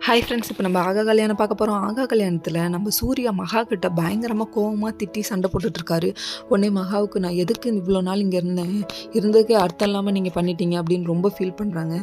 Hi friends, இப்போ நம்ம ஆகா கல்யாணம் பார்க்க போகிறோம். ஆகா கல்யாணத்தில் நம்ம சூர்யா மகா கிட்ட பயங்கரமாக கோவமாக திட்டி சண்டை போட்டுட்ருக்காரு. உடனே மகாவுக்கு நான் எதுக்கு இவ்வளோ நாள் இங்கே இருந்தேன், இருந்ததுக்கே அர்த்தம் இல்லாமல் நீங்கள் பண்ணிட்டீங்க அப்படின்னு ரொம்ப ஃபீல் பண்ணுறாங்க.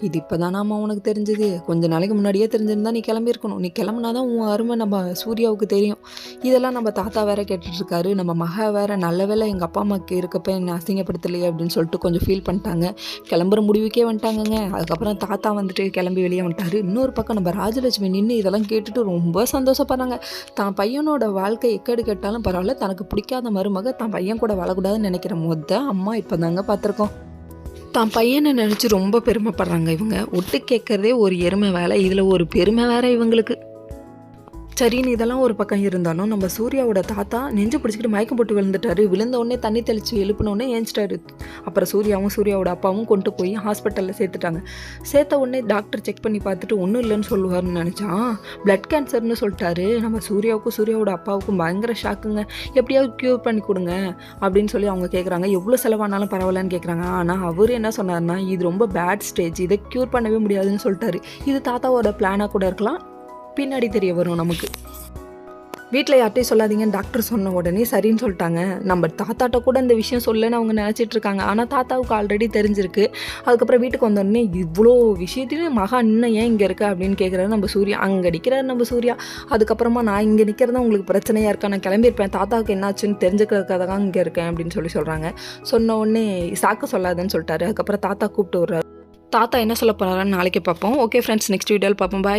இது இப்போ தானாம்மா உனக்கு தெரிஞ்சது, கொஞ்சம் நாளைக்கு முன்னாடியே தெரிஞ்சிருந்தா நீ கிளம்பியிருக்கணும், நீ கிளம்புனா தான் உன் அருமை நம்ம சூர்யாவுக்கு தெரியும். இதெல்லாம் நம்ம தாத்தா வேற கேட்டுட்ருக்காரு. நம்ம மகா வேற நல்ல வேலை எங்கள் அப்பா அம்மாவுக்கு இருக்கப்போ என்னை அசிங்கப்படுத்தலையே அப்படின்னு சொல்லிட்டு கொஞ்சம் ஃபீல் பண்ணிட்டாங்க. கிளம்புற முடிவுக்கே வந்துட்டாங்கங்க. அதுக்கப்புறம் தாத்தா வந்துட்டு கிளம்பி வெளியே வந்துட்டாரு. இன்னொரு பக்கம் நம்ம ராஜலட்சுமி நின்று இதெல்லாம் கேட்டுட்டு ரொம்ப சந்தோஷப்படுறாங்க. தான் பையனோட வாழ்க்கை எக்கேடு கேட்டாலும் பரவாயில்ல, தனக்கு பிடிக்காத மருமக தான் பையன் கூட வாழக்கூடாதுன்னு நினைக்கிற அம்மா இப்போ தாங்க பார்த்துருக்கோம். தான் பையனை நினச்சி ரொம்ப பெருமைப்படுறாங்க. இவங்க ஒட்டு கேட்குறதே ஒரு எருமை வேலை, இதில் ஒரு பெருமை வேற இவங்களுக்கு. சரின்னு இதெல்லாம் ஒரு பக்கம் இருந்தாலும் நம்ம சூர்யாவோட தாத்தா நெஞ்சு பிடிச்சிக்கிட்டு மயக்கம் போட்டு விழுந்துட்டாரு. விழுந்த உடனே தண்ணி தெளித்து எழுப்பினோடனே ஏஞ்சிட்டாரு. அப்புறம் சூர்யாவோட அப்பாவும் கொண்டு போய் ஹாஸ்பிட்டலில் சேர்த்துட்டாங்க. சேர்த்த உடனே டாக்டர் செக் பண்ணி பார்த்துட்டு ஒன்றும் இல்லைன்னு சொல்லுவார்னு நினச்சான். பிளட் கேன்சர்னு சொல்லிட்டாரு. நம்ம சூர்யாவோட அப்பாவுக்கும் பயங்கர ஷாக்குங்க. எப்படியாவது க்யூர் பண்ணி கொடுங்க அப்படின்னு சொல்லி அவங்க கேட்குறாங்க. எவ்வளோ செலவானாலும் பரவாயில்லன்னு கேட்குறாங்க. ஆனால் அவர் என்ன சொன்னார்னா, இது ரொம்ப பேட் ஸ்டேஜ், இதை க்யூர் பண்ணவே முடியாதுன்னு சொல்லிட்டாரு. இது தாத்தாவோட பிளானாக கூட இருக்கலாம், பின்னாடி தெரிய வரும் நமக்கு. வீட்டில் யார்ட்டையும் சொல்லாதீங்கன்னு டாக்டர் சொன்ன உடனே சரின்னு சொல்லிட்டாங்க. நம்ம தாத்தாட்ட கூட இந்த விஷயம் சொல்லன்னு அவங்க நினச்சிட்டு இருக்காங்க. ஆனால் தாத்தாவுக்கு ஆல்ரெடி தெரிஞ்சிருக்கு. அதுக்கப்புறம் வீட்டுக்கு வந்தோடனே இவ்வளோ விஷயத்துலையும் மகா இன்னும் ஏன் இங்கே இருக்க அப்படின்னு கேட்குறாரு நம்ம சூர்யா. அங்கே நிற்கிறாரு நம்ம சூர்யா. அதுக்கப்புறமா நான் இங்கே நிற்கிறதா உங்களுக்கு பிரச்சனையாக இருக்கா, நான் கிளம்பியிருப்பேன், தாத்தாவுக்கு என்னாச்சுன்னு தெரிஞ்சுக்கிறதுக்காக தான் இங்கே இருக்கேன் அப்படின்னு சொல்கிறாங்க. சொன்ன உடனே சாக்கு சொல்லாதுன்னு சொல்லிட்டாரு. அதுக்கப்புறம் தாத்தா கூப்பிட்டு விட்றாரு. தாத்தா என்ன சொல்ல போகிறாருன்னு நாளைக்கு பார்ப்போம். ஓகே ஃப்ரெண்ட்ஸ், நெக்ஸ்ட் வீடியோவில் பார்ப்போம். பாய்.